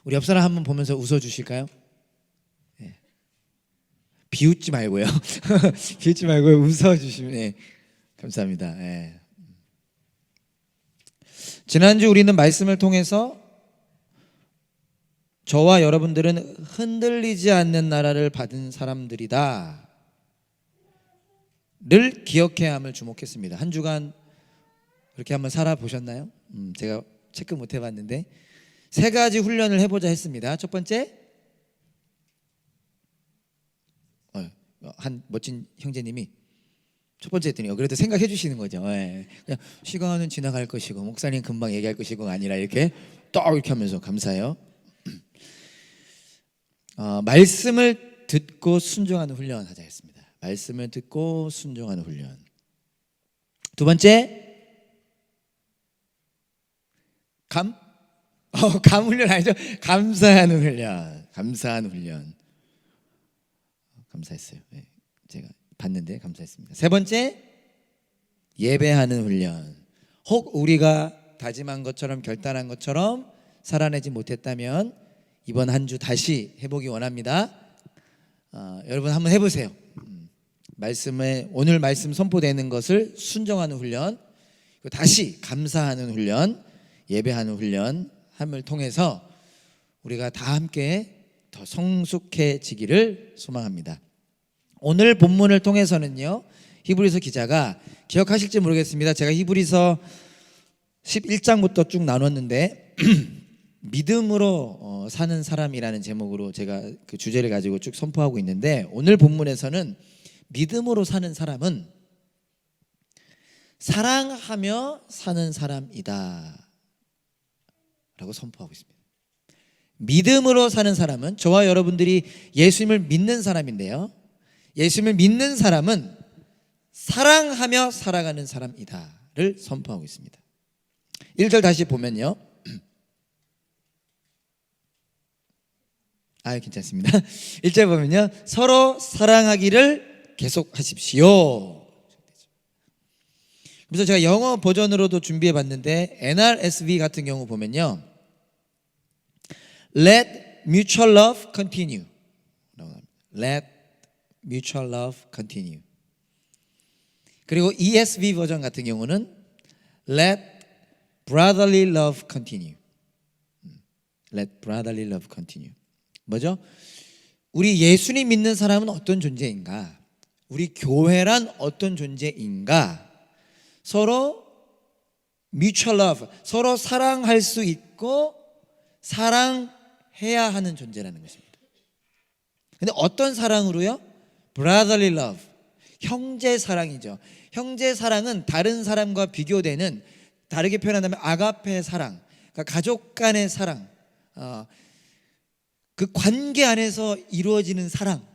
우리 옆 사람 한번 보면서 웃어주실까요? 네. 비웃지 말고요. 비웃지 말고 웃어주시면 감사합니다. 네. 지난주 우리는 말씀을 통해서 저와 여러분들은 흔들리지 않는 나라를 받은 사람들이다 를 기억해야 함을 주목했습니다. 한 주간 그렇게 한번 살아보셨나요? 제가 체크 못 해봤는데 3가지 훈련을 해보자 했습니다. 첫 번째, 한 멋진 형제님이 첫 번째 했더니 그래도 생각해 주시는 거죠. 그냥 시간은 지나갈 것이고 목사님 금방 얘기할 것이고가 아니라 이렇게 딱 이렇게 하면서 감사해요. 말씀을 듣고 순종하는 훈련 하자 했습니다. 말씀을 듣고 순종하는 훈련. 두 번째, 감 훈련 아니죠? 감사하는 훈련. 감사하는 훈련. 감사했어요. 제가 봤는데 감사했습니다. 세 번째, 예배하는 훈련. 혹 우리가 다짐한 것처럼 결단한 것처럼 살아내지 못했다면 이번 한 주 다시 해보기 원합니다. 여러분 한번 해보세요. 말씀에 오늘 말씀 선포되는 것을 순종하는 훈련, 다시 감사하는 훈련, 예배하는 훈련 함을 통해서 우리가 다 함께 더 성숙해지기를 소망합니다. 오늘 본문을 통해서는요, 히브리서 기자가 기억하실지 모르겠습니다. 제가 히브리서 11장부터 쭉 나눴는데 믿음으로 사는 사람이라는 제목으로 제가 그 주제를 가지고 쭉 선포하고 있는데, 오늘 본문에서는 믿음으로 사는 사람은 사랑하며 사는 사람이다 라고 선포하고 있습니다. 믿음으로 사는 사람은 저와 여러분들이 예수님을 믿는 사람인데요, 예수님을 믿는 사람은 사랑하며 살아가는 사람이다를 선포하고 있습니다. 1절 다시 보면요, 괜찮습니다. 1절 보면요, 서로 사랑하기를 계속하십시오. 그래서 제가 영어 버전으로도 준비해 봤는데 NRSV 같은 경우 보면요, Let mutual love continue. Let mutual love continue. 그리고 ESV 버전 같은 경우는 Let brotherly love continue. Let brotherly love continue. 뭐죠? 우리 예수님 믿는 사람은 어떤 존재인가? 우리 교회란 어떤 존재인가? 서로 mutual love, 서로 사랑할 수 있고 사랑해야 하는 존재라는 것입니다. 근데 어떤 사랑으로요? brotherly love, 형제 사랑이죠. 형제 사랑은 다른 사람과 비교되는, 다르게 표현한다면 아가페 사랑, 그러니까 가족 간의 사랑, 그 관계 안에서 이루어지는 사랑,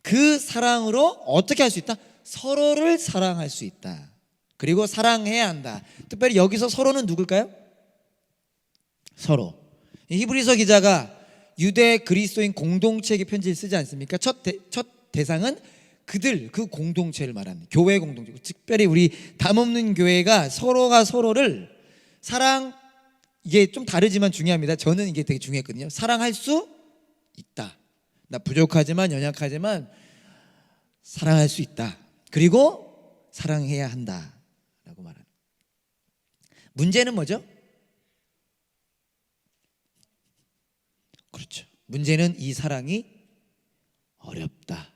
그 사랑으로 어떻게 할 수 있다? 서로를 사랑할 수 있다. 그리고 사랑해야 한다. 특별히 여기서 서로는 누굴까요? 서로. 히브리서 기자가 유대 그리스도인 공동체에게 편지를 쓰지 않습니까? 첫 대상은 그들, 그 공동체를 말하는 교회 공동체, 특별히 우리 담없는 교회가 서로가 서로를 이게 좀 다르지만 중요합니다. 저는 이게 되게 중요했거든요. 사랑할 수 있다. 나 부족하지만 연약하지만 사랑할 수 있다. 그리고 사랑해야 한다라고 말하는. 문제는 뭐죠? 그렇죠. 문제는 이 사랑이 어렵다.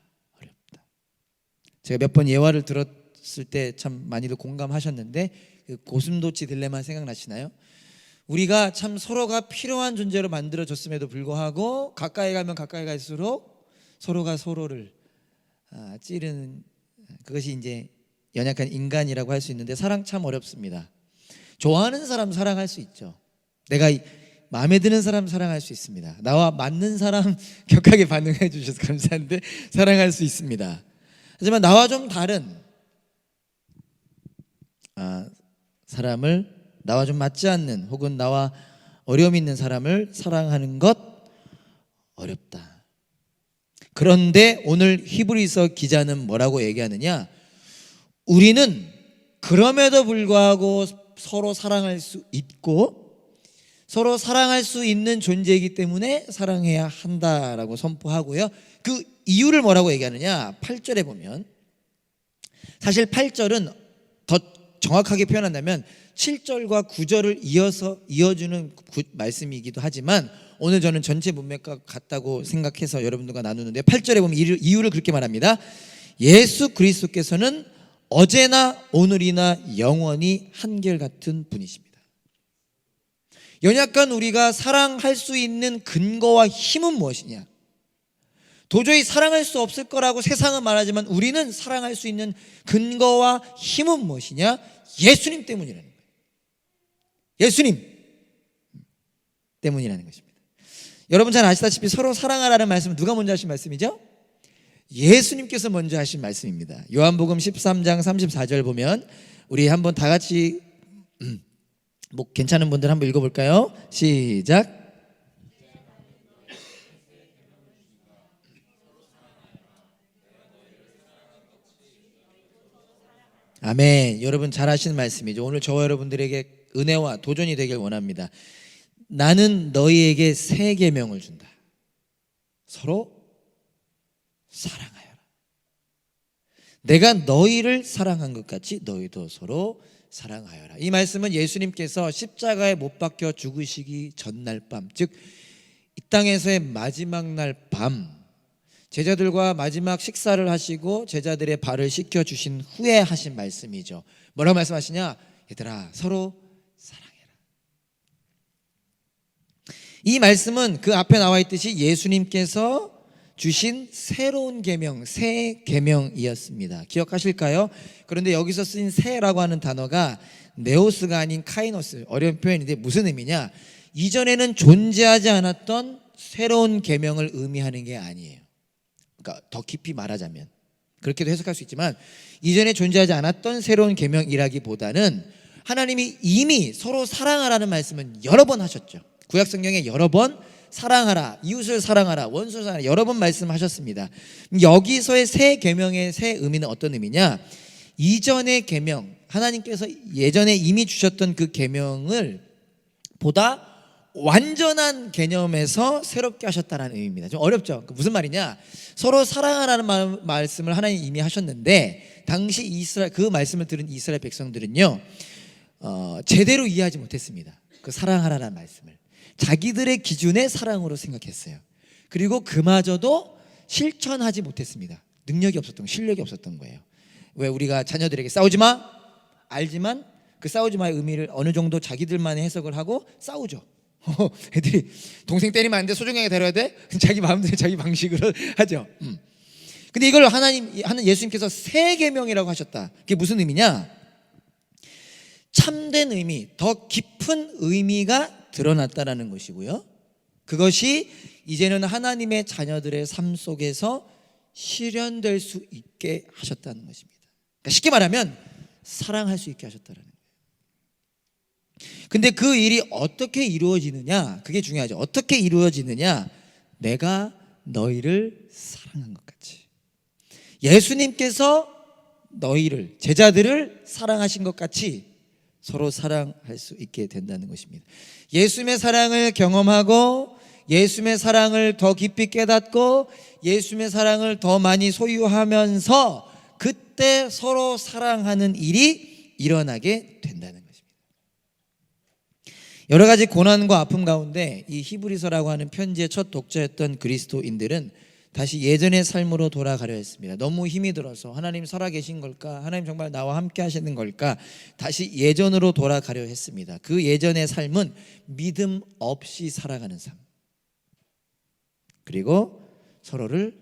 제가 몇 번 예화를 들었을 때 참 많이들 공감하셨는데, 그 고슴도치 딜레마 생각나시나요? 우리가 참 서로가 필요한 존재로 만들어졌음에도 불구하고 가까이 가면 가까이 갈수록 서로가 서로를 찌르는, 그것이 이제 연약한 인간이라고 할 수 있는데, 사랑 참 어렵습니다. 좋아하는 사람 사랑할 수 있죠. 내가 마음에 드는 사람 사랑할 수 있습니다. 나와 맞는 사람 격하게 반응해 주셔서 감사한데 사랑할 수 있습니다. 하지만 나와 좀 다른 사람을, 나와 좀 맞지 않는, 혹은 나와 어려움이 있는 사람을 사랑하는 것 어렵다. 그런데 오늘 히브리서 기자는 뭐라고 얘기하느냐? 우리는 그럼에도 불구하고 서로 사랑할 수 있고 서로 사랑할 수 있는 존재이기 때문에 사랑해야 한다라고 선포하고요. 그 이유를 뭐라고 얘기하느냐? 8절에 보면, 사실 8절은 더 정확하게 표현한다면 7절과 9절을 이어주는 말씀이기도 하지만 오늘 저는 전체 문맥과 같다고 생각해서 여러분들과 나누는데, 8절에 보면 이유를 그렇게 말합니다. 예수 그리스도께서는 어제나 오늘이나 영원히 한결같은 분이십니다. 연약한 우리가 사랑할 수 있는 근거와 힘은 무엇이냐? 도저히 사랑할 수 없을 거라고 세상은 말하지만 우리는 사랑할 수 있는 근거와 힘은 무엇이냐? 예수님 때문이라는 거예요. 예수님 때문이라는 것입니다. 여러분 잘 아시다시피 서로 사랑하라는 말씀은 누가 먼저 하신 말씀이죠? 예수님께서 먼저 하신 말씀입니다. 요한복음 13장 34절 보면, 우리 한번 다 같이 뭐 괜찮은 분들 한번 읽어볼까요? 시작. 아멘. 여러분 잘 아시는 말씀이죠. 오늘 저와 여러분들에게 은혜와 도전이 되길 원합니다. 나는 너희에게 새 계명을 준다. 서로 사랑하여라. 내가 너희를 사랑한 것 같이 너희도 서로 사랑하여라. 이 말씀은 예수님께서 십자가에 못 박혀 죽으시기 전날 밤, 즉 이 땅에서의 마지막 날 밤, 제자들과 마지막 식사를 하시고 제자들의 발을 씻겨 주신 후에 하신 말씀이죠. 뭐라고 말씀하시냐? 얘들아, 서로 사랑해라. 이 말씀은 그 앞에 나와 있듯이 예수님께서 주신 새로운 계명, 새 계명이었습니다. 기억하실까요? 그런데 여기서 쓰인 새라고 하는 단어가 네오스가 아닌 카이노스, 어려운 표현인데 무슨 의미냐? 이전에는 존재하지 않았던 새로운 계명을 의미하는 게 아니에요. 그러니까 더 깊이 말하자면 그렇게도 해석할 수 있지만, 이전에 존재하지 않았던 새로운 계명이라기보다는 하나님이 이미 서로 사랑하라는 말씀은 여러 번 하셨죠. 구약 성경에 여러 번 사랑하라, 이웃을 사랑하라, 원수를 사랑하라 여러 번 말씀하셨습니다. 여기서의 새 계명의 새 의미는 어떤 의미냐? 이전의 계명, 하나님께서 예전에 이미 주셨던 그 계명을 보다 완전한 개념에서 새롭게 하셨다는 의미입니다. 좀 어렵죠? 무슨 말이냐? 서로 사랑하라는 말씀을 하나님 이미 하셨는데, 당시 그 말씀을 들은 이스라엘 백성들은요, 제대로 이해하지 못했습니다. 그 사랑하라는 말씀을 자기들의 기준의 사랑으로 생각했어요. 그리고 그마저도 실천하지 못했습니다. 능력이 없었던, 실력이 없었던 거예요. 왜 우리가 자녀들에게 싸우지 마, 알지만 그 싸우지 마의 의미를 어느 정도 자기들만의 해석을 하고 싸우죠. 애들이 동생 때리면 안 돼, 소중하게 다뤄야 돼, 자기 마음대로 자기 방식으로 하죠. 근데 이걸 예수님께서 새 계명이라고 하셨다. 그게 무슨 의미냐? 참된 의미, 더 깊은 의미가 드러났다라는 것이고요, 그것이 이제는 하나님의 자녀들의 삶 속에서 실현될 수 있게 하셨다는 것입니다. 그러니까 쉽게 말하면 사랑할 수 있게 하셨다는 거예요. 근데 그 일이 어떻게 이루어지느냐, 그게 중요하죠. 어떻게 이루어지느냐? 내가 너희를 사랑한 것 같이, 예수님께서 너희를, 제자들을 사랑하신 것 같이 서로 사랑할 수 있게 된다는 것입니다. 예수님의 사랑을 경험하고 예수님의 사랑을 더 깊이 깨닫고 예수님의 사랑을 더 많이 소유하면서 그때 서로 사랑하는 일이 일어나게 된다는 것입니다. 여러 가지 고난과 아픔 가운데 이 히브리서라고 하는 편지의 첫 독자였던 그리스도인들은 다시 예전의 삶으로 돌아가려 했습니다. 너무 힘이 들어서 하나님 살아계신 걸까? 하나님 정말 나와 함께 하시는 걸까? 다시 예전으로 돌아가려 했습니다. 그 예전의 삶은 믿음 없이 살아가는 삶, 그리고 서로를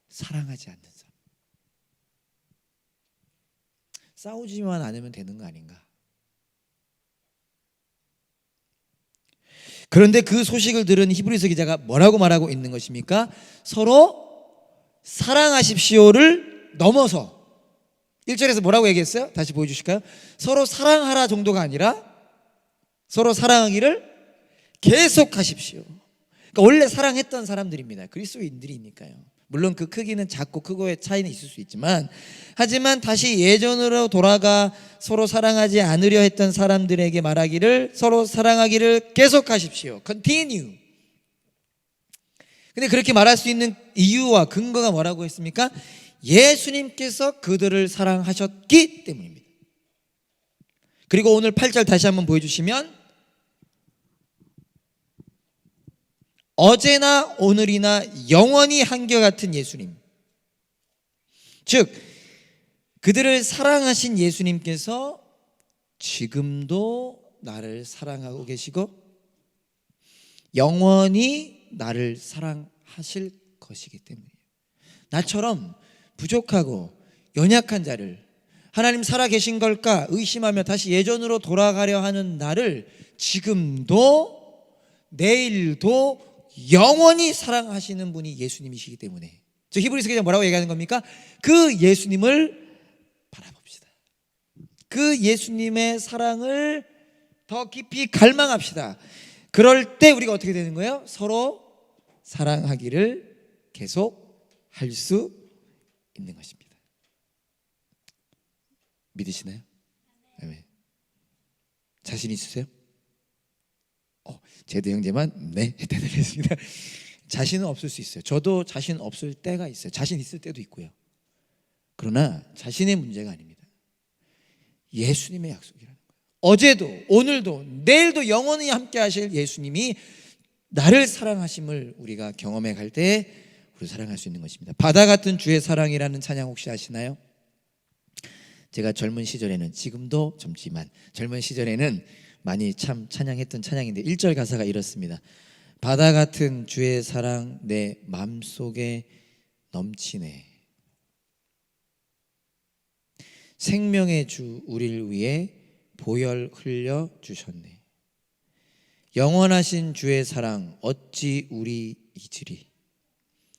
사랑하지 않는 삶. 싸우지만 않으면 되는 거 아닌가? 그런데 그 소식을 들은 히브리서 기자가 뭐라고 말하고 있는 것입니까? 서로 사랑하십시오를 넘어서 1절에서 뭐라고 얘기했어요? 다시 보여주실까요? 서로 사랑하라 정도가 아니라 서로 사랑하기를 계속하십시오. 그러니까 원래 사랑했던 사람들입니다. 그리스도인들이니까요. 물론 그 크기는 작고 크고의 차이는 있을 수 있지만, 하지만 다시 예전으로 돌아가 서로 사랑하지 않으려 했던 사람들에게 말하기를 서로 사랑하기를 계속하십시오. Continue. 근데 그렇게 말할 수 있는 이유와 근거가 뭐라고 했습니까? 예수님께서 그들을 사랑하셨기 때문입니다. 그리고 오늘 8절 다시 한번 보여주시면, 어제나 오늘이나 영원히 한결같은 예수님, 즉 그들을 사랑하신 예수님께서 지금도 나를 사랑하고 계시고 영원히 나를 사랑하실 것이기 때문이에요. 나처럼 부족하고 연약한 자를 하나님 살아계신 걸까 의심하며 다시 예전으로 돌아가려 하는 나를 지금도 내일도 영원히 사랑하시는 분이 예수님이시기 때문에, 저 히브리서 기자 뭐라고 얘기하는 겁니까? 그 예수님을 바라봅시다. 그 예수님의 사랑을 더 깊이 갈망합시다. 그럴 때 우리가 어떻게 되는 거예요? 서로 사랑하기를 계속 할 수 있는 것입니다. 믿으시나요? 네. 자신 있으세요? 제도 형제만 네 대답했습니다. 자신은 없을 수 있어요. 저도 자신 없을 때가 있어요. 자신 있을 때도 있고요. 그러나 자신의 문제가 아닙니다. 예수님의 약속이라는 거예요. 어제도 오늘도 내일도 영원히 함께 하실 예수님이 나를 사랑하심을 우리가 경험해 갈 때 우리 사랑할 수 있는 것입니다. 바다 같은 주의 사랑이라는 찬양 혹시 아시나요? 제가 젊은 시절에는, 지금도 젊지만 젊은 시절에는 많이 참 찬양했던 찬양인데 1절 가사가 이렇습니다. 바다 같은 주의 사랑 내 마음속에 넘치네. 생명의 주 우리를 위해 보혈 흘려 주셨네. 영원하신 주의 사랑 어찌 우리 잊으리.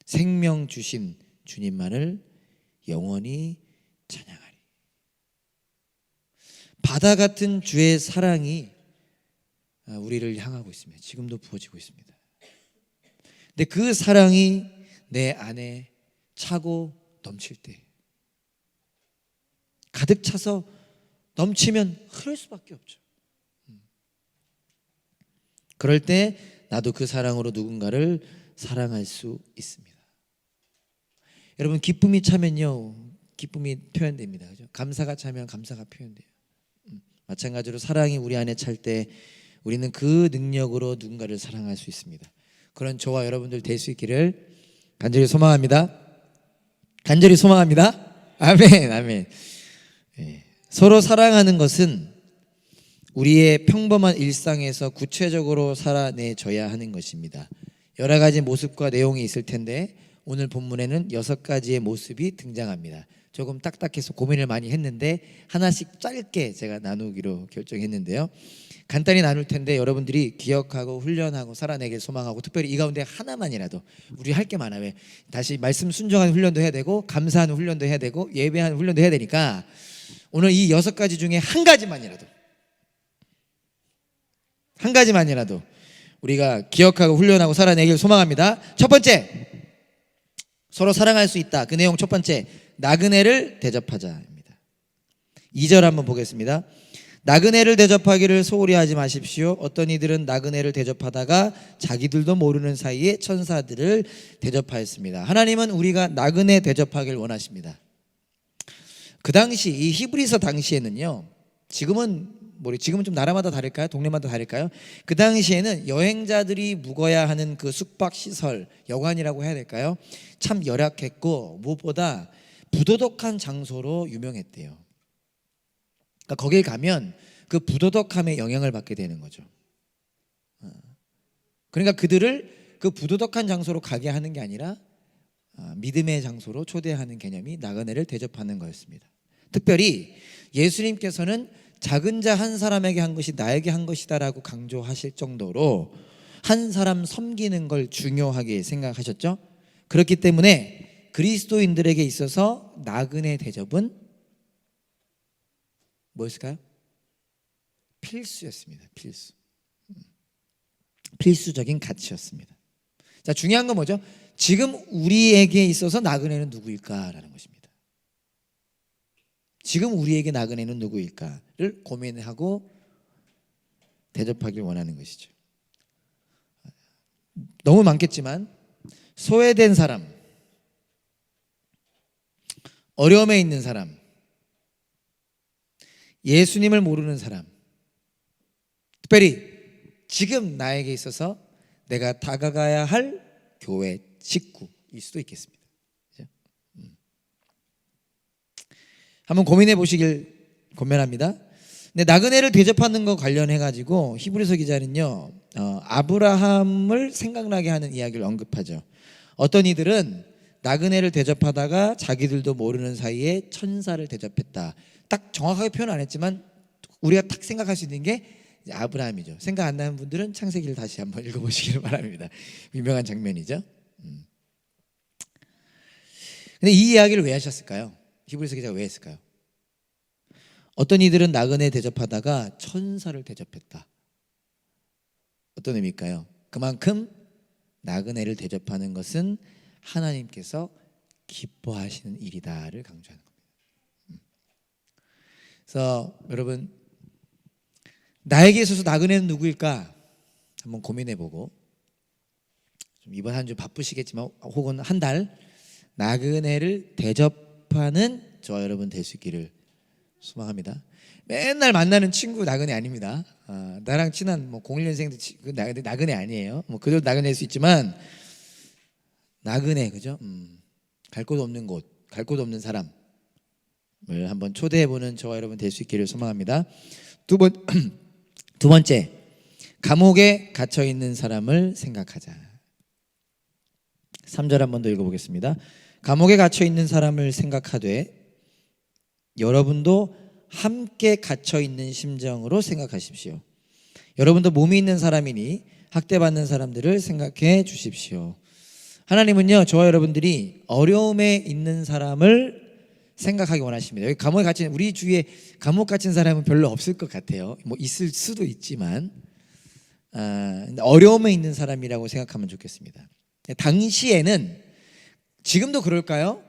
생명 주신 주님만을 영원히 찬양하리. 바다 같은 주의 사랑이 우리를 향하고 있습니다. 지금도 부어지고 있습니다. 근데 그 사랑이 내 안에 차고 넘칠 때, 가득 차서 넘치면 흐를 수밖에 없죠. 그럴 때 나도 그 사랑으로 누군가를 사랑할 수 있습니다. 여러분, 기쁨이 차면요, 기쁨이 표현됩니다. 그죠? 감사가 차면 감사가 표현돼요. 마찬가지로 사랑이 우리 안에 찰 때 우리는 그 능력으로 누군가를 사랑할 수 있습니다. 그런 저와 여러분들 될 수 있기를 간절히 소망합니다. 간절히 소망합니다. 아멘, 아멘. 네. 서로 사랑하는 것은 우리의 평범한 일상에서 구체적으로 살아내줘야 하는 것입니다. 여러 가지 모습과 내용이 있을 텐데 오늘 본문에는 6가지의 모습이 등장합니다. 조금 딱딱해서 고민을 많이 했는데 하나씩 짧게 제가 나누기로 결정했는데요. 간단히 나눌 텐데 여러분들이 기억하고 훈련하고 살아내길 소망하고, 특별히 이 가운데 하나만이라도, 우리 할 게 많아요. 다시 말씀 순종하는 훈련도 해야 되고 감사하는 훈련도 해야 되고 예배하는 훈련도 해야 되니까 오늘 이 6가지 중에 한 가지만이라도 우리가 기억하고 훈련하고 살아내길 소망합니다. 첫 번째, 서로 사랑할 수 있다. 그 내용 첫 번째, 나그네를 대접하자입니다. 2절 한번 보겠습니다. 나그네를 대접하기를 소홀히 하지 마십시오. 어떤 이들은 나그네를 대접하다가 자기들도 모르는 사이에 천사들을 대접하였습니다. 하나님은 우리가 나그네 대접하기를 원하십니다. 그 당시, 이 히브리서 당시에는요, 지금은 좀 나라마다 다를까요? 동네마다 다를까요? 그 당시에는 여행자들이 묵어야 하는 그 숙박시설, 여관이라고 해야 될까요? 참 열악했고 무엇보다 부도덕한 장소로 유명했대요. 그러니까 거길 가면 그 부도덕함의 영향을 받게 되는 거죠. 그러니까 그들을 그 부도덕한 장소로 가게 하는 게 아니라 믿음의 장소로 초대하는 개념이 나그네를 대접하는 거였습니다. 특별히 예수님께서는 작은 자 한 사람에게 한 것이 나에게 한 것이다라고 강조하실 정도로 한 사람 섬기는 걸 중요하게 생각하셨죠. 그렇기 때문에 그리스도인들에게 있어서 나그네 대접은 뭐였을까요? 필수였습니다. 필수적인 가치였습니다. 자, 중요한 건 뭐죠? 지금 우리에게 있어서 나그네는 누구일까라는 것입니다. 지금 우리에게 나그네는 누구일까를 고민하고 대접하길 원하는 것이죠. 너무 많겠지만 소외된 사람, 어려움에 있는 사람, 예수님을 모르는 사람, 특별히 지금 나에게 있어서 내가 다가가야 할 교회 식구일 수도 있겠습니다. 한번 고민해 보시길 권면합니다. 근데 나그네를 대접하는 거 관련해 가지고 히브리서 기자는요, 아브라함을 생각나게 하는 이야기를 언급하죠. 어떤 이들은 나그네를 대접하다가 자기들도 모르는 사이에 천사를 대접했다. 딱 정확하게 표현 안 했지만 우리가 딱 생각할 수 있는 게 아브라함이죠. 생각 안 나는 분들은 창세기를 다시 한번 읽어보시기를 바랍니다. 유명한 장면이죠. 근데 이 이야기를 왜 하셨을까요? 히브리서 기자가 왜 했을까요? 어떤 이들은 나그네 대접하다가 천사를 대접했다. 어떤 의미일까요? 그만큼 나그네를 대접하는 것은 하나님께서 기뻐하시는 일이다를 강조하는 겁니다. 그래서 여러분, 나에게 있어서 나그네는 누구일까? 한번 고민해보고, 좀 이번 한 주 바쁘시겠지만 혹은 한 달 나그네를 대접하는 저와 여러분 될 수 있기를 소망합니다. 맨날 만나는 친구 나그네 아닙니다. 나랑 친한 01년생들 나그네 아니에요. 그들도 나그네일 수 있지만 나그네, 그죠? 갈 곳 없는 곳, 갈 곳 없는 사람을 한번 초대해보는 저와 여러분 될 수 있기를 소망합니다. 두 번째, 감옥에 갇혀있는 사람을 생각하자. 3절 한 번 더 읽어보겠습니다. 감옥에 갇혀있는 사람을 생각하되 여러분도 함께 갇혀있는 심정으로 생각하십시오. 여러분도 몸이 있는 사람이니 학대받는 사람들을 생각해 주십시오. 하나님은요, 저와 여러분들이 어려움에 있는 사람을 생각하기 원하십니다. 여기 감옥에 갇힌, 우리 주위에 감옥 갇힌 사람은 별로 없을 것 같아요. 있을 수도 있지만 어려움에 있는 사람이라고 생각하면 좋겠습니다. 당시에는, 지금도 그럴까요?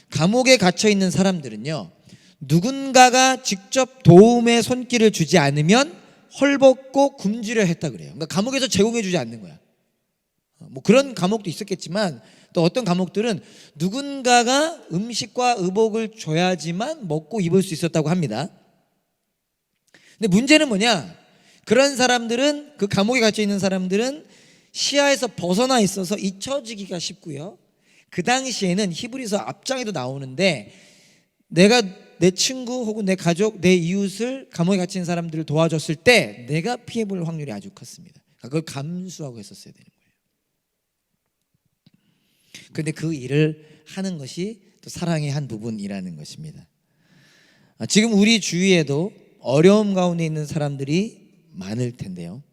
감옥에 갇혀 있는 사람들은요, 누군가가 직접 도움의 손길을 주지 않으면 헐벗고 굶주려 했다 그래요. 그러니까 감옥에서 제공해 주지 않는 거야. 그런 감옥도 있었겠지만 또 어떤 감옥들은 누군가가 음식과 의복을 줘야지만 먹고 입을 수 있었다고 합니다. 근데 문제는 뭐냐? 그런 사람들은, 그 감옥에 갇혀 있는 사람들은 시야에서 벗어나 있어서 잊혀지기가 쉽고요. 그 당시에는 히브리서 앞장에도 나오는데 내가 내 친구 혹은 내 가족, 내 이웃을 감옥에 갇힌 사람들을 도와줬을 때 내가 피해볼 확률이 아주 컸습니다. 그걸 감수하고 했었어야 되는 거예요. 그런데 그 일을 하는 것이 또 사랑의 한 부분이라는 것입니다. 지금 우리 주위에도 어려움 가운데 있는 사람들이 많을 텐데요,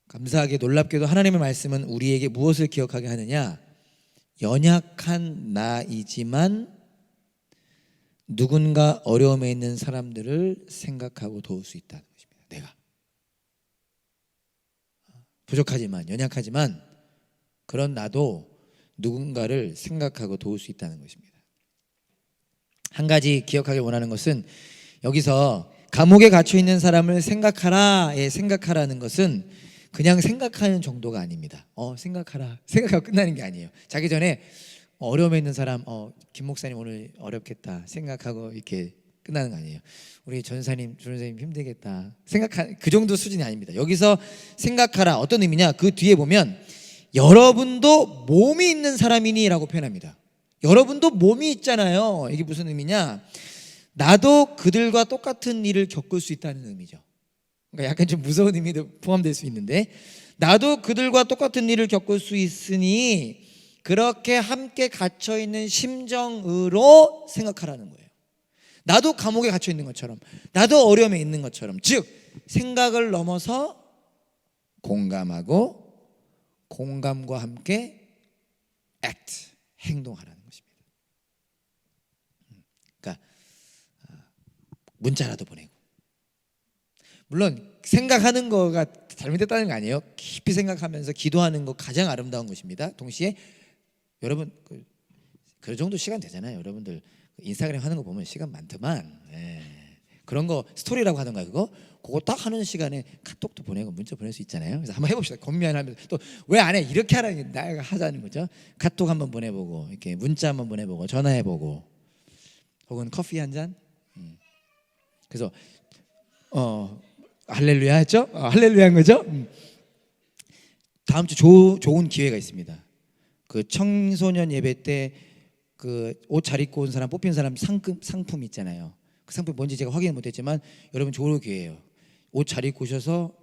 감사하게 놀랍게도 하나님의 말씀은 우리에게 무엇을 기억하게 하느냐? 연약한 나이지만 누군가 어려움에 있는 사람들을 생각하고 도울 수 있다는 것입니다. 내가 부족하지만, 연약하지만 그런 나도 누군가를 생각하고 도울 수 있다는 것입니다. 한 가지 기억하길 원하는 것은, 여기서 감옥에 갇혀 있는 사람을 생각하라는 것은 그냥 생각하는 정도가 아닙니다. 생각하고 끝나는 게 아니에요. 자기 전에 어려움에 있는 사람, 김 목사님 오늘 어렵겠다 생각하고 이렇게 끝나는 거 아니에요. 우리 전사님, 주선생님 힘들겠다 생각하는 그 정도 수준이 아닙니다. 여기서 생각하라, 어떤 의미냐? 그 뒤에 보면 여러분도 몸이 있는 사람이니 라고 표현합니다. 여러분도 몸이 있잖아요. 이게 무슨 의미냐? 나도 그들과 똑같은 일을 겪을 수 있다는 의미죠. 그러니까 약간 좀 무서운 의미도 포함될 수 있는데, 나도 그들과 똑같은 일을 겪을 수 있으니 그렇게 함께 갇혀있는 심정으로 생각하라는 거예요. 나도 감옥에 갇혀있는 것처럼, 나도 어려움에 있는 것처럼, 즉 생각을 넘어서 공감하고 공감과 함께 act, 행동하라는 것입니다. 그러니까 문자라도 보내고, 물론 생각하는 거가 잘못됐다는 거 아니에요. 깊이 생각하면서 기도하는 거 가장 아름다운 것입니다. 동시에 여러분 그 정도 시간 되잖아요. 여러분들 인스타그램 하는 거 보면 시간 많더만. 그런 거 스토리라고 하던가 그거 딱 하는 시간에 카톡도 보내고 문자 보낼 수 있잖아요. 그래서 한번 해봅시다. 고민하면서 또 왜 안 해? 이렇게 하라는 내가 하자는 거죠. 카톡 한번 보내보고 이렇게 문자 한번 보내보고 전화해보고 혹은 커피 한 잔. 그래서 할렐루야 했죠? 할렐루야인 거죠? 다음 주 좋은 기회가 있습니다. 그 청소년 예배 때 그 옷 잘 입고 온 사람 뽑힌 사람 상품 있잖아요. 그 상품이 뭔지 제가 확인 못했지만 여러분 좋은 기회예요. 옷 잘 입고 오셔서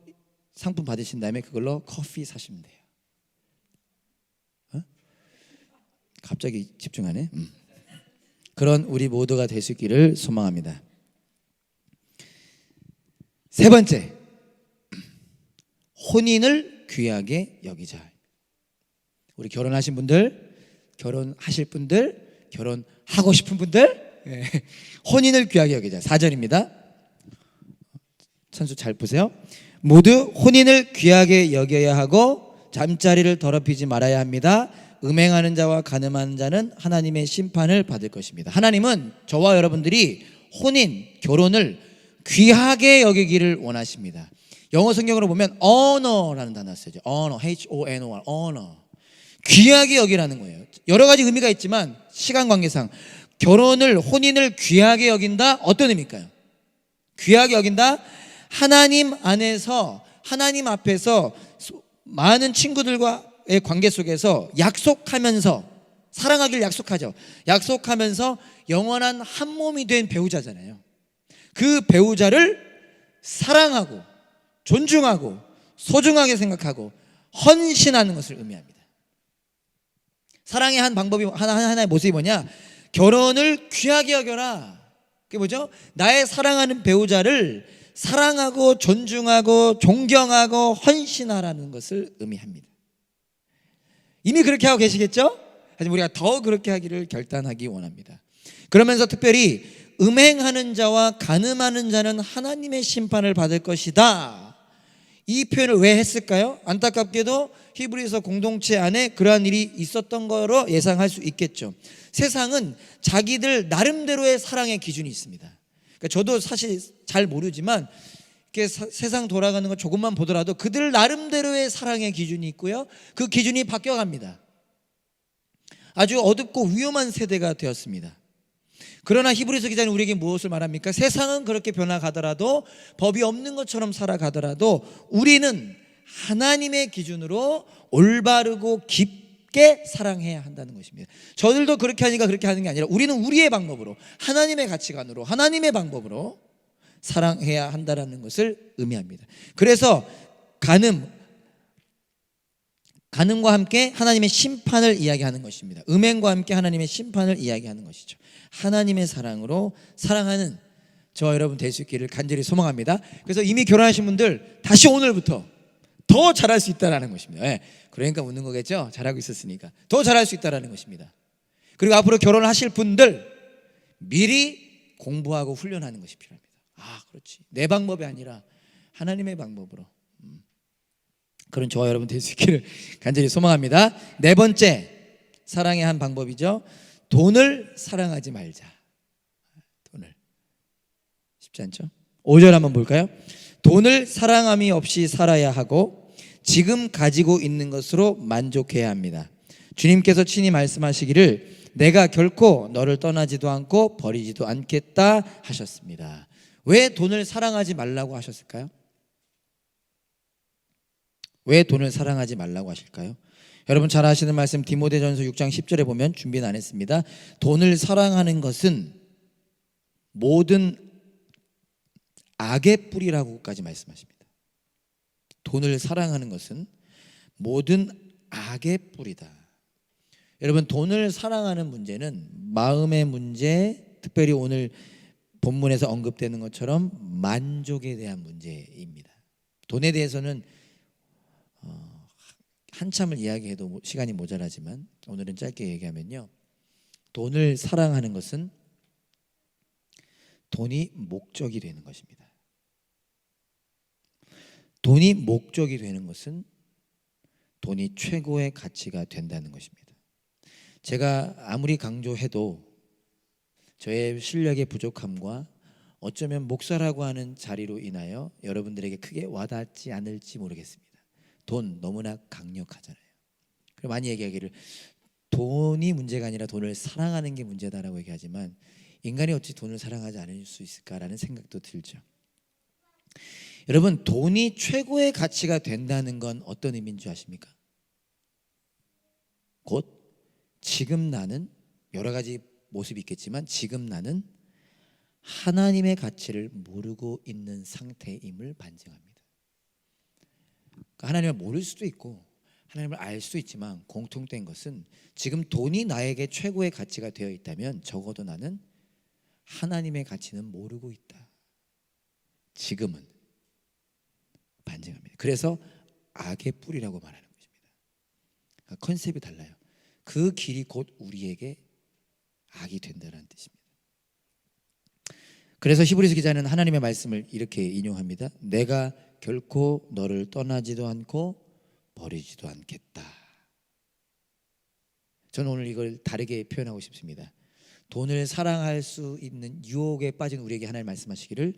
상품 받으신 다음에 그걸로 커피 사시면 돼요. 갑자기 집중하네. 그런 우리 모두가 될 수 있기를 소망합니다. 세 번째, 혼인을 귀하게 여기자. 우리 결혼하신 분들, 결혼하실 분들, 결혼하고 싶은 분들, 혼인을 귀하게 여기자. 4절입니다. 선수 잘 보세요. 모두 혼인을 귀하게 여겨야 하고 잠자리를 더럽히지 말아야 합니다. 음행하는 자와 간음하는 자는 하나님의 심판을 받을 것입니다. 하나님은 저와 여러분들이 혼인, 결혼을 귀하게 여기기를 원하십니다. 영어 성경으로 보면 honor라는 단어 쓰죠. honor, H-O-N-O-R, honor. 귀하게 여기라는 거예요. 여러 가지 의미가 있지만 시간 관계상 결혼을, 혼인을 귀하게 여긴다. 어떤 의미일까요? 귀하게 여긴다. 하나님 안에서, 하나님 앞에서 많은 친구들과의 관계 속에서 약속하면서, 사랑하길 약속하죠. 약속하면서 영원한 한 몸이 된 배우자잖아요. 그 배우자를 사랑하고 존중하고 소중하게 생각하고 헌신하는 것을 의미합니다. 사랑의 한 방법이, 하나의 모습이 뭐냐? 결혼을 귀하게 여겨라. 그게 뭐죠? 나의 사랑하는 배우자를 사랑하고 존중하고 존경하고 헌신하라는 것을 의미합니다. 이미 그렇게 하고 계시겠죠? 하지만 우리가 더 그렇게 하기를 결단하기 원합니다. 그러면서 특별히 음행하는 자와 간음하는 자는 하나님의 심판을 받을 것이다. 이 표현을 왜 했을까요? 안타깝게도 히브리서 공동체 안에 그러한 일이 있었던 거로 예상할 수 있겠죠. 세상은 자기들 나름대로의 사랑의 기준이 있습니다. 그러니까 저도 사실 잘 모르지만 이렇게 세상 돌아가는 거 조금만 보더라도 그들 나름대로의 사랑의 기준이 있고요. 그 기준이 바뀌어갑니다. 아주 어둡고 위험한 세대가 되었습니다. 그러나 히브리서 기자는 우리에게 무엇을 말합니까? 세상은 그렇게 변화가더라도, 법이 없는 것처럼 살아가더라도 우리는 하나님의 기준으로 올바르고 깊게 사랑해야 한다는 것입니다. 저들도 그렇게 하니까 그렇게 하는 게 아니라 우리는 우리의 방법으로, 하나님의 가치관으로, 하나님의 방법으로 사랑해야 한다는 것을 의미합니다. 그래서 간음과 함께 하나님의 심판을 이야기하는 것입니다. 음행과 함께 하나님의 심판을 이야기하는 것이죠. 하나님의 사랑으로 사랑하는 저와 여러분 될 수 있기를 간절히 소망합니다. 그래서 이미 결혼하신 분들 다시 오늘부터 더 잘할 수 있다는 것입니다. 그러니까 웃는 거겠죠. 잘하고 있었으니까 더 잘할 수 있다는 것입니다. 그리고 앞으로 결혼을 하실 분들 미리 공부하고 훈련하는 것이 필요합니다. 그렇지, 내 방법이 아니라 하나님의 방법으로. 그런 저와 여러분 될 수 있기를 간절히 소망합니다. 네 번째, 사랑의 한 방법이죠. 돈을 사랑하지 말자. 돈을. 쉽지 않죠? 5절 한번 볼까요? 돈을 사랑함이 없이 살아야 하고 지금 가지고 있는 것으로 만족해야 합니다. 주님께서 친히 말씀하시기를 내가 결코 너를 떠나지도 않고 버리지도 않겠다 하셨습니다. 왜 돈을 사랑하지 말라고 하셨을까요? 왜 돈을 사랑하지 말라고 하실까요? 여러분 잘 아시는 말씀 디모데전서 6장 10절에 보면, 준비는 안 했습니다. 돈을 사랑하는 것은 모든 악의 뿌리라고까지 말씀하십니다. 돈을 사랑하는 것은 모든 악의 뿌리다. 여러분, 돈을 사랑하는 문제는 마음의 문제, 특별히 오늘 본문에서 언급되는 것처럼 만족에 대한 문제입니다. 돈에 대해서는 한참을 이야기해도 시간이 모자라지만 오늘은 짧게 얘기하면요, 돈을 사랑하는 것은 돈이 목적이 되는 것입니다. 돈이 목적이 되는 것은 돈이 최고의 가치가 된다는 것입니다. 제가 아무리 강조해도 저의 실력의 부족함과 어쩌면 목사라고 하는 자리로 인하여 여러분들에게 크게 와닿지 않을지 모르겠습니다. 돈 너무나 강력하잖아요. 그리고 많이 얘기하기를 돈이 문제가 아니라 돈을 사랑하는 게 문제다라고 얘기하지만 인간이 어찌 돈을 사랑하지 않을 수 있을까라는 생각도 들죠. 여러분, 돈이 최고의 가치가 된다는 건 어떤 의미인 줄 아십니까? 곧 지금 나는 여러 가지 모습이 있겠지만 지금 나는 하나님의 가치를 모르고 있는 상태임을 반증합니다. 그러니까 하나님을 모를 수도 있고 하나님을 알 수도 있지만 공통된 것은 지금 돈이 나에게 최고의 가치가 되어 있다면 적어도 나는 하나님의 가치는 모르고 있다. 지금은 반증합니다. 그래서 악의 뿌리라고 말하는 것입니다. 그러니까 컨셉이 달라요. 그 길이 곧 우리에게 악이 된다는 뜻입니다. 그래서 히브리서 기자는 하나님의 말씀을 이렇게 인용합니다. 내가 결코 너를 떠나지도 않고 버리지도 않겠다. 저는 오늘 이걸 다르게 표현하고 싶습니다. 돈을 사랑할 수 있는 유혹에 빠진 우리에게 하나님 말씀하시기를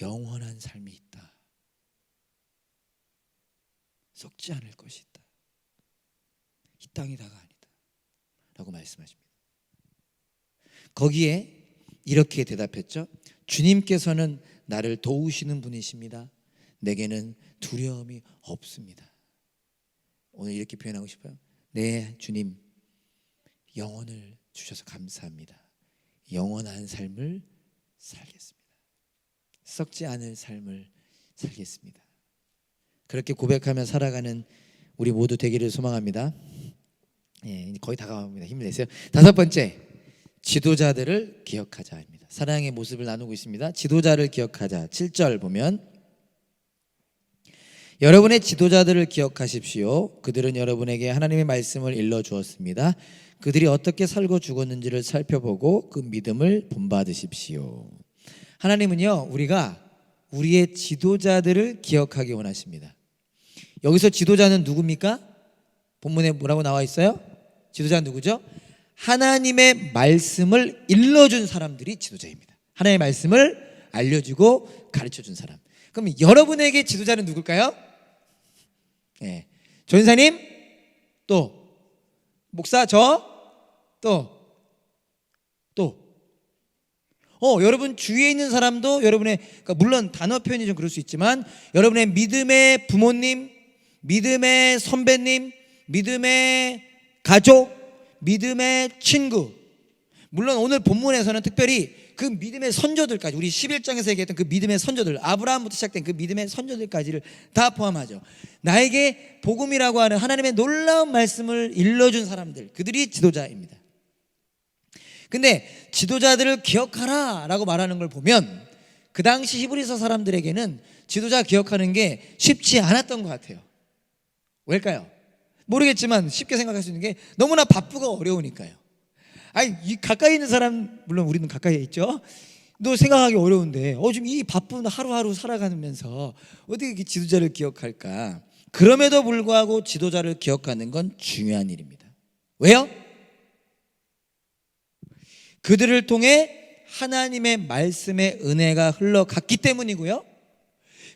영원한 삶이 있다. 썩지 않을 것이다. 이 땅이 다가 아니다 라고 말씀하십니다. 거기에 이렇게 대답했죠. 주님께서는 나를 도우시는 분이십니다. 내게는 두려움이 없습니다. 오늘 이렇게 표현하고 싶어요. 네, 주님 영혼을 주셔서 감사합니다. 영원한 삶을 살겠습니다. 썩지 않을 삶을 살겠습니다. 그렇게 고백하며 살아가는 우리 모두 되기를 소망합니다. 거의 다가옵니다. 힘을 내세요. 다섯 번째, 지도자들을 기억하자입니다. 사랑의 모습을 나누고 있습니다. 지도자를 기억하자. 7절 보면 여러분의 지도자들을 기억하십시오. 그들은 여러분에게 하나님의 말씀을 일러주었습니다. 그들이 어떻게 살고 죽었는지를 살펴보고 그 믿음을 본받으십시오. 하나님은요, 우리가 우리의 지도자들을 기억하기 원하십니다. 여기서 지도자는 누굽니까? 본문에 뭐라고 나와 있어요? 지도자는 누구죠? 하나님의 말씀을 일러준 사람들이 지도자입니다. 하나님의 말씀을 알려주고 가르쳐준 사람. 그럼 여러분에게 지도자는 누굴까요? 전사님, 또 목사, 여러분 주위에 있는 사람도 여러분의, 그러니까 물론 단어 표현이 좀 그럴 수 있지만 여러분의 믿음의 부모님, 믿음의 선배님, 믿음의 가족, 믿음의 친구, 물론 오늘 본문에서는 특별히 그 믿음의 선조들까지, 우리 11장에서 얘기했던 그 믿음의 선조들, 아브라함부터 시작된 그 믿음의 선조들까지를 다 포함하죠. 나에게 복음이라고 하는 하나님의 놀라운 말씀을 일러준 사람들, 그들이 지도자입니다. 근데 지도자들을 기억하라 라고 말하는 걸 보면 그 당시 히브리서 사람들에게는 지도자 기억하는 게 쉽지 않았던 것 같아요. 왜일까요? 모르겠지만 쉽게 생각할 수 있는 게 너무나 바쁘고 어려우니까요. 이 가까이 있는 사람, 물론 우리는 가까이에 있죠. 너 생각하기 어려운데 지금 이 바쁜 하루하루 살아가면서 어떻게 이렇게 지도자를 기억할까? 그럼에도 불구하고 지도자를 기억하는 건 중요한 일입니다. 왜요? 그들을 통해 하나님의 말씀의 은혜가 흘러갔기 때문이고요.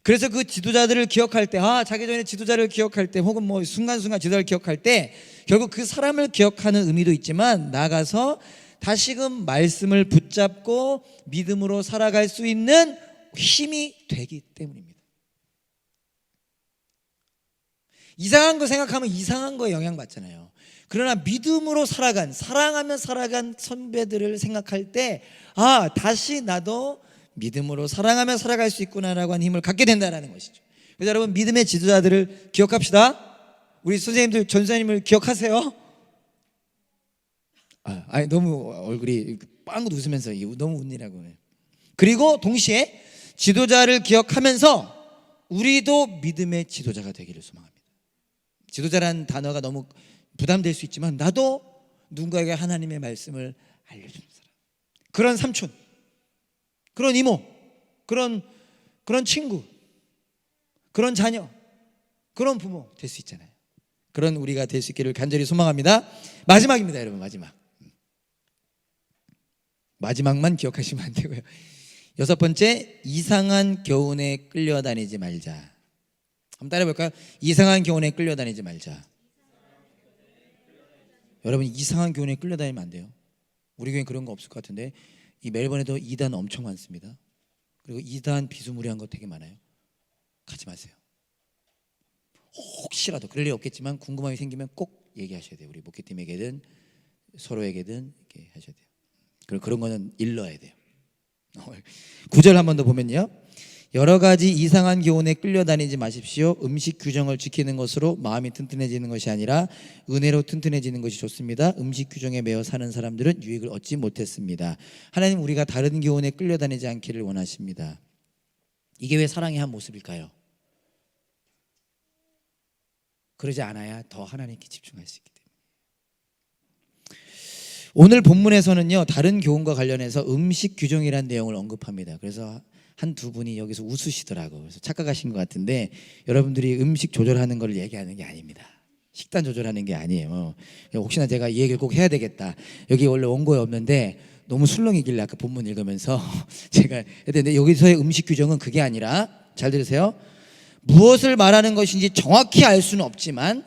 그래서 그 지도자들을 기억할 때, 자기 전에 지도자를 기억할 때, 혹은 뭐 순간순간 지도자를 기억할 때 결국 그 사람을 기억하는 의미도 있지만 나가서 다시금 말씀을 붙잡고 믿음으로 살아갈 수 있는 힘이 되기 때문입니다. 이상한 거 생각하면 이상한 거에 영향받잖아요. 그러나 믿음으로 살아간, 사랑하며 살아간 선배들을 생각할 때 다시 나도 믿음으로 사랑하며 살아갈 수 있구나라고 하는 힘을 갖게 된다는 것이죠. 그래서 여러분, 믿음의 지도자들을 기억합시다. 우리 선생님들, 전사님을 기억하세요. 너무 얼굴이 빵긋 웃으면서 너무 웃느라고. 그리고 동시에 지도자를 기억하면서 우리도 믿음의 지도자가 되기를 소망합니다. 지도자라는 단어가 너무 부담될 수 있지만 나도 누군가에게 하나님의 말씀을 알려주는 사람, 그런 삼촌, 그런 이모, 그런 친구, 그런 자녀, 그런 부모 될 수 있잖아요. 그런 우리가 될 수 있기를 간절히 소망합니다. 마지막입니다, 여러분. 마지막만 기억하시면 안 되고요. 6번째, 이상한 교훈에 끌려다니지 말자. 한번 따라해 볼까요? 이상한 교훈에 끌려다니지 말자. 여러분, 이상한 교훈에 끌려다니면 안 돼요. 우리 교회는 그런 거 없을 것 같은데 이 멜번에도 이단 엄청 많습니다. 그리고 이단 비스무리한 거 되게 많아요. 가지 마세요. 혹시라도 그럴 일 없겠지만 궁금함이 생기면 꼭 얘기하셔야 돼요. 우리 목회팀에게든 서로에게든 이렇게 하셔야 돼요. 그리고 그런 거는 일러야 돼요. 9절 한 번 더 보면요, 여러 가지 이상한 교훈에 끌려다니지 마십시오. 음식 규정을 지키는 것으로 마음이 튼튼해지는 것이 아니라 은혜로 튼튼해지는 것이 좋습니다. 음식 규정에 매여 사는 사람들은 유익을 얻지 못했습니다. 하나님, 우리가 다른 교훈에 끌려다니지 않기를 원하십니다. 이게 왜 사랑의 한 모습일까요? 그러지 않아야 더 하나님께 집중할 수 있기 때문에. 오늘 본문에서는요, 다른 교훈과 관련해서 음식 규정이라는 내용을 언급합니다. 그래서 한두 분이 여기서 웃으시더라고요. 그래서 착각하신 것 같은데 여러분들이 음식 조절하는 걸 얘기하는 게 아닙니다. 식단 조절하는 게 아니에요. 혹시나 제가 이 얘기를 꼭 해야 되겠다. 여기 원래 원고에 없는데 너무 술렁이길래 아까 본문 읽으면서 제가 했는데, 여기서의 음식 규정은 그게 아니라, 잘 들으세요, 무엇을 말하는 것인지 정확히 알 수는 없지만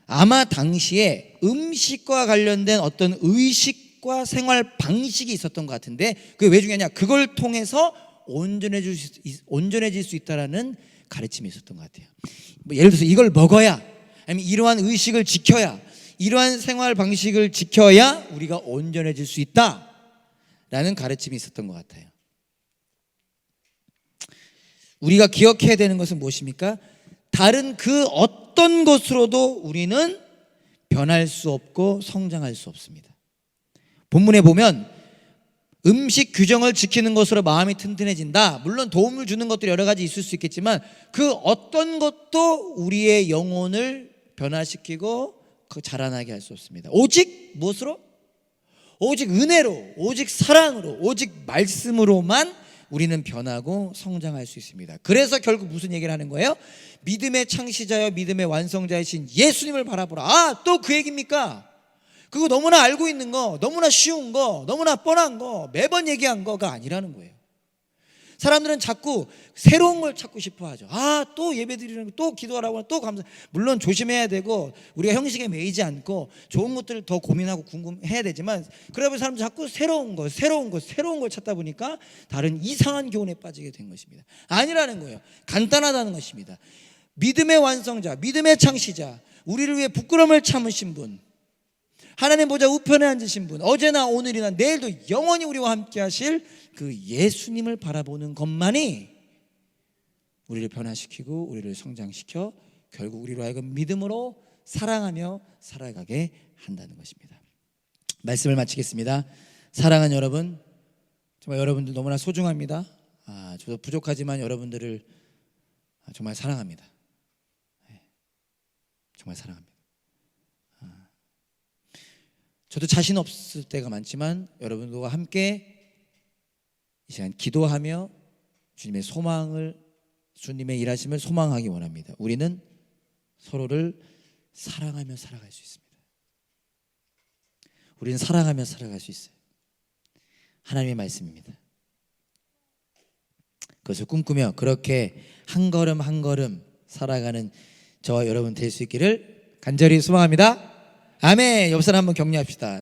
아마 당시에 음식과 관련된 어떤 의식과 생활 방식이 있었던 것 같은데, 그게 왜 중요하냐, 그걸 통해서 온전해질 수 있다라는 가르침이 있었던 것 같아요. 예를 들어서 이걸 먹어야, 아니면 이러한 의식을 지켜야, 이러한 생활 방식을 지켜야 우리가 온전해질 수 있다라는 가르침이 있었던 것 같아요. 우리가 기억해야 되는 것은 무엇입니까? 다른 그 어떤 것으로도 우리는 변할 수 없고 성장할 수 없습니다. 본문에 보면 음식 규정을 지키는 것으로 마음이 튼튼해진다. 물론 도움을 주는 것들이 여러 가지 있을 수 있겠지만 그 어떤 것도 우리의 영혼을 변화시키고 자라나게 할 수 없습니다. 오직 무엇으로? 오직 은혜로, 오직 사랑으로, 오직 말씀으로만 우리는 변하고 성장할 수 있습니다. 그래서 결국 무슨 얘기를 하는 거예요? 믿음의 창시자여 믿음의 완성자이신 예수님을 바라보라. 또 그 얘기입니까? 그거 너무나 알고 있는 거, 너무나 쉬운 거, 너무나 뻔한 거, 매번 얘기한 거가 아니라는 거예요. 사람들은 자꾸 새로운 걸 찾고 싶어 하죠. 또 예배 드리는 거, 또 기도하라고, 또 감사. 물론 조심해야 되고 우리가 형식에 매이지 않고 좋은 것들을 더 고민하고 궁금해야 되지만, 그러면 사람들 자꾸 새로운 걸 찾다 보니까 다른 이상한 교훈에 빠지게 된 것입니다. 아니라는 거예요. 간단하다는 것입니다. 믿음의 완성자, 믿음의 창시자, 우리를 위해 부끄러움을 참으신 분, 하나님 보좌 우편에 앉으신 분, 어제나 오늘이나 내일도 영원히 우리와 함께 하실 그 예수님을 바라보는 것만이 우리를 변화시키고 우리를 성장시켜 결국 우리로 하여금 믿음으로 사랑하며 살아가게 한다는 것입니다. 말씀을 마치겠습니다. 사랑하는 여러분, 정말 여러분들 너무나 소중합니다. 저도 부족하지만 여러분들을 정말 사랑합니다. 정말 사랑합니다. 저도 자신 없을 때가 많지만 여러분들과 함께 이 시간 기도하며 주님의 소망을, 주님의 일하심을 소망하기 원합니다. 우리는 서로를 사랑하며 살아갈 수 있습니다. 우리는 사랑하며 살아갈 수 있어요. 하나님의 말씀입니다. 그것을 꿈꾸며 그렇게 한 걸음 한 걸음 살아가는 저와 여러분 될 수 있기를 간절히 소망합니다. 아멘. 옆 사람 한번 격려합시다.